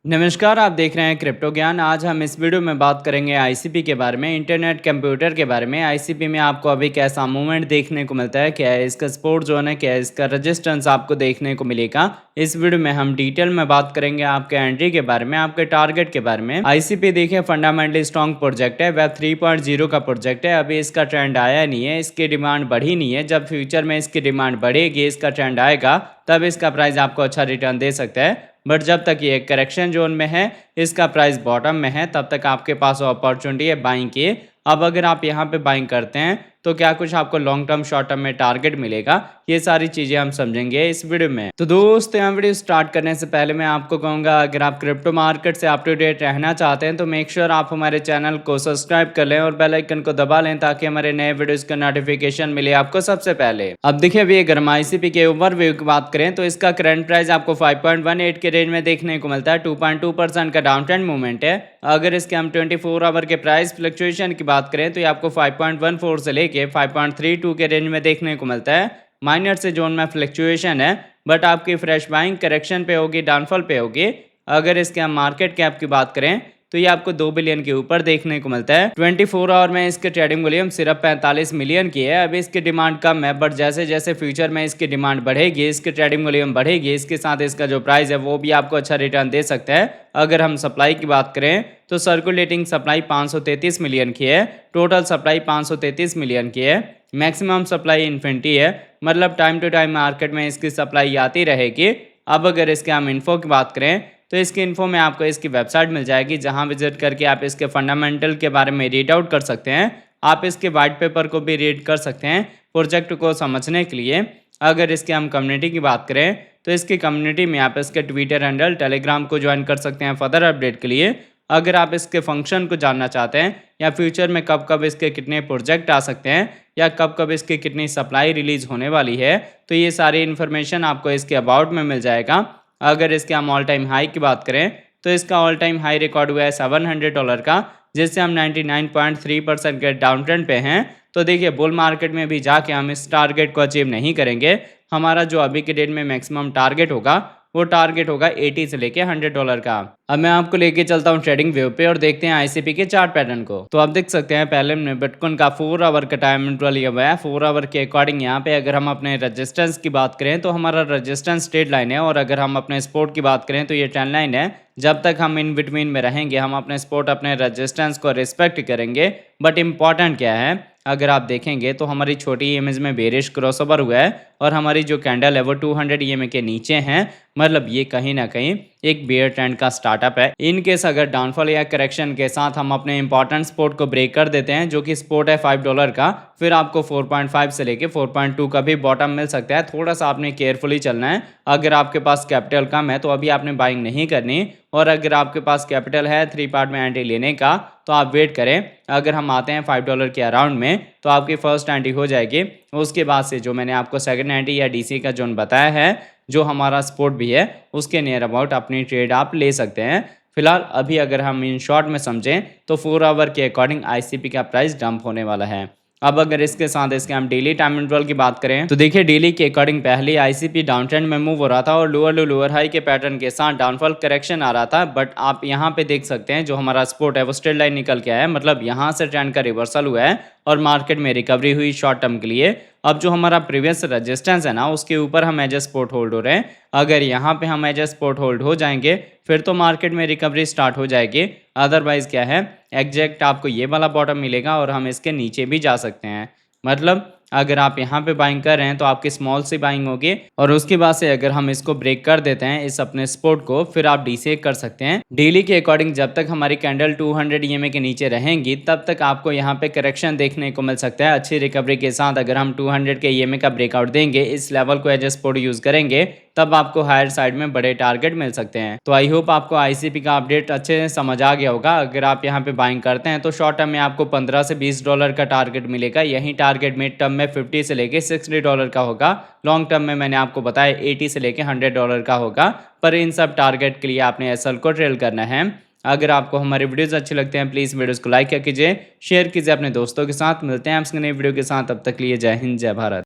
नमस्कार, आप देख रहे हैं क्रिप्टो ज्ञान। आज हम इस वीडियो में बात करेंगे आईसीपी के बारे में, इंटरनेट कंप्यूटर के बारे में। आईसीपी में आपको अभी कैसा मूवमेंट देखने को मिलता है, क्या है इसका सपोर्ट जोन है, क्या है इसका रेजिस्टेंस आपको देखने को मिलेगा। इस वीडियो में हम डिटेल में बात करेंगे आपके एंट्री के बारे में, आपके टारगेट के बारे में। आईसीपी देखिए फंडामेंटली स्ट्रॉन्ग प्रोजेक्ट है, वेब 3.0 का प्रोजेक्ट है। अभी इसका ट्रेंड आया नहीं है, इसकी डिमांड बढ़ी नहीं है। जब फ्यूचर में इसकी डिमांड बढ़ेगी, इसका ट्रेंड आएगा, तब इसका प्राइस आपको अच्छा रिटर्न दे सकता है। बट जब तक ये करेक्शन जोन में है, इसका प्राइस बॉटम में है, तब तक आपके पास अपॉर्चुनिटी है बाइंग की। अब अगर आप यहाँ पे बाइंग करते हैं तो क्या कुछ आपको लॉन्ग टर्म शॉर्ट टर्म में टारगेट मिलेगा, ये सारी चीजें हम समझेंगे इस वीडियो में। तो दोस्तों, यहाँ वीडियो स्टार्ट करने से पहले मैं आपको कहूंगा, अगर आप क्रिप्टो मार्केट से अप टू डेट रहना चाहते हैं तो मेक श्योर आप हमारे चैनल को सब्सक्राइब कर लें और बेल आइकन को दबा लें, ताकि हमारे नए वीडियोस का नोटिफिकेशन मिले आपको सबसे पहले। अब देखिए, अभी अगर हम आईसीपी के ओवरव्यू की बात करें तो इसका करंट प्राइस आपको 5.18 के रेंज में देखने को मिलता है। 2.2% का डाउन ट्रेंड मूवमेंट है। अगर इसके हम 24 आवर के प्राइस फ्लक्चुएशन की बात करें तो ये आपको 5.14 से लेके 5.32 के रेंज में देखने को मिलता है। माइनर से जोन में फ्लक्चुएशन है, बट आपकी फ्रेश बाइंग करेक्शन पे होगी, डाउनफॉल पे होगी। अगर इसके हम मार्केट कैप की बात करें तो ये आपको 2 बिलियन के ऊपर देखने को मिलता है। 24 आवर में इसके ट्रेडिंग वॉल्यूम सिर्फ 45 मिलियन की है। अभी इसकी डिमांड कम है, बट जैसे जैसे फ्यूचर में इसकी डिमांड बढ़ेगी, इसकी ट्रेडिंग वॉल्यूम बढ़ेगी, इसके साथ इसका जो प्राइस है वो भी आपको अच्छा रिटर्न दे सकता है। अगर हम सप्लाई की बात करें तो सर्कुलेटिंग सप्लाई 533 मिलियन की है, टोटल सप्लाई 533 मिलियन की है, मैक्सिमम सप्लाई इन्फिनिटी है, मतलब टाइम टू टाइम मार्केट में इसकी सप्लाई आती रहेगी। अब अगर इसके हम इन्फो की बात करें तो इसकी इन्फो में आपको इसकी वेबसाइट मिल जाएगी, जहां विजिट करके आप इसके फंडामेंटल के बारे में रीड आउट कर सकते हैं। आप इसके वाइट पेपर को भी रीड कर सकते हैं प्रोजेक्ट को समझने के लिए। अगर इसके हम कम्युनिटी की बात करें तो इसकी कम्युनिटी में आप इसके ट्विटर हैंडल, टेलीग्राम को ज्वाइन कर सकते हैं फर्दर अपडेट के लिए। अगर आप इसके फंक्शन को जानना चाहते हैं, या फ्यूचर में कब कब इसके कितने प्रोजेक्ट आ सकते हैं, या कब कब इसकी कितनी सप्लाई रिलीज होने वाली है, तो ये सारी इन्फॉर्मेशन आपको इसके अबाउट में मिल जाएगा। अगर इसके हम ऑल टाइम हाई की बात करें तो इसका ऑल टाइम हाई रिकॉर्ड हुआ है $700 का, जिससे हम 99.3% के डाउन ट्रेंड पे हैं। तो देखिए, बुल मार्केट में भी जाके हम इस टारगेट को अचीव नहीं करेंगे। हमारा जो अभी के डेट में मैक्सिमम टारगेट होगा वो टारगेट होगा 80 से लेके $100 का। अब मैं आपको लेके चलता हूँ ट्रेडिंग व्यू पे और देखते हैं आईसीपी के चार्ट पैटर्न को। तो आप देख सकते हैं, पहले हमने बिटकॉइन का 4 आवर का टाइम इंटरवल लिया हुआ है। 4 आवर के अकॉर्डिंग यहाँ पे अगर हम अपने रेजिस्टेंस की बात करें तो हमारा रेजिस्टेंस स्ट्रेट लाइन है, और अगर हम अपने सपोर्ट की बात करें तो ये ट्रेंड लाइन है। जब तक हम इन बिटवीन में रहेंगे, हम अपने सपोर्ट, अपने रेजिस्टेंस को रिस्पेक्ट करेंगे। बट इंपॉर्टेंट क्या है, अगर आप देखेंगे तो हमारी छोटी ईएमएस में बेरिश क्रॉसओवर हुआ है, और हमारी जो कैंडल है वो 200 ईएमए के नीचे है। मतलब ये कहीं ना कहीं एक बेयर ट्रेंड का स्टार्टअप है। इन केस अगर डाउनफॉल या करेक्शन के साथ हम अपने इंपॉर्टेंट सपोर्ट को ब्रेक कर देते हैं, जो कि सपोर्ट है $5 का, फिर आपको 4.5 से लेके 4.2 का भी बॉटम मिल सकता है। थोड़ा सा आपने केयरफुली चलना है। अगर आपके पास कैपिटल कम है तो अभी आपने बाइंग नहीं करनी, और अगर आपके पास कैपिटल है 3 पार्ट में एंट्री लेने का तो आप वेट करें। अगर हम आते हैं $5 के अराउंड में तो आपकी फर्स्ट एंट्री हो जाएगी। उसके बाद से जो मैंने आपको सेकंड एंट्री या डीसी का जोन बताया है, जो हमारा सपोर्ट भी है, उसके नियर अबाउट अपनी ट्रेड आप ले सकते हैं। फिलहाल अभी अगर हम इन शॉर्ट में समझें तो 4 आवर के अकॉर्डिंग आईसीपी का प्राइस डंप होने वाला है। अब अगर इसके साथ इसके हम डेली टाइम इंटरवल की बात करें तो देखिए, डेली के अकॉर्डिंग पहले आईसीपी डाउन ट्रेंड में मूव हो रहा था और लोअर लो लोअर हाई के पैटर्न के साथ डाउनफॉल करेक्शन आ रहा था। बट आप यहाँ पे देख सकते हैं जो हमारा सपोर्ट है वो स्ट्रेट लाइन निकल के आया है, मतलब यहाँ से ट्रेंड का रिवर्सल हुआ है और मार्केट में रिकवरी हुई शॉर्ट टर्म के लिए। अब जो हमारा प्रीवियस रेजिस्टेंस है ना, उसके ऊपर हम एज ए सपोर्ट होल्ड हो रहे हैं। अगर यहाँ पे हम एज ए सपोर्ट होल्ड हो जाएंगे फिर तो मार्केट में रिकवरी स्टार्ट हो जाएगी। अदरवाइज क्या है, एग्जैक्ट आपको ये वाला बॉटम मिलेगा और हम इसके नीचे भी जा सकते हैं। मतलब अगर आप यहाँ पे बाइंग कर रहे हैं तो आपकी स्मॉल सी बाइंग होगी, और उसके बाद से अगर हम इसको ब्रेक कर देते हैं इस अपने सपोर्ट को, फिर आप डीसी कर सकते हैं। डेली के अकॉर्डिंग जब तक हमारी कैंडल 200 ईएमए के नीचे रहेंगी तब तक आपको यहाँ पे करेक्शन देखने को मिल सकता है अच्छी रिकवरी के साथ। अगर हम 200 के ईएमए का ब्रेकआउट देंगे, इस लेवल को एज ए सपोर्ट यूज करेंगे, तब आपको हायर साइड में बड़े टारगेट मिल सकते हैं। तो आई होप आपको आईसीपी का अपडेट अच्छे से समझ आ गया होगा। अगर आप यहाँ पे बाइंग करते हैं तो शॉर्ट टर्म में आपको 15 से $20 का टारगेट मिलेगा। यही टारगेट मिड टर्म में 50 से लेके $60 का होगा। लॉन्ग टर्म में मैंने आपको बताया 80 से लेके $100 का होगा। पर इन सब टारगेट के लिए आपने एसएल को ट्रेल करना है। अगर आपको हमारे वीडियोस अच्छे लगते हैं प्लीज़ वीडियोस को लाइक कीजिए, शेयर कीजिए अपने दोस्तों के साथ। मिलते हैं आपसे नई वीडियो के साथ, तब तक लिए जय हिंद जय भारत।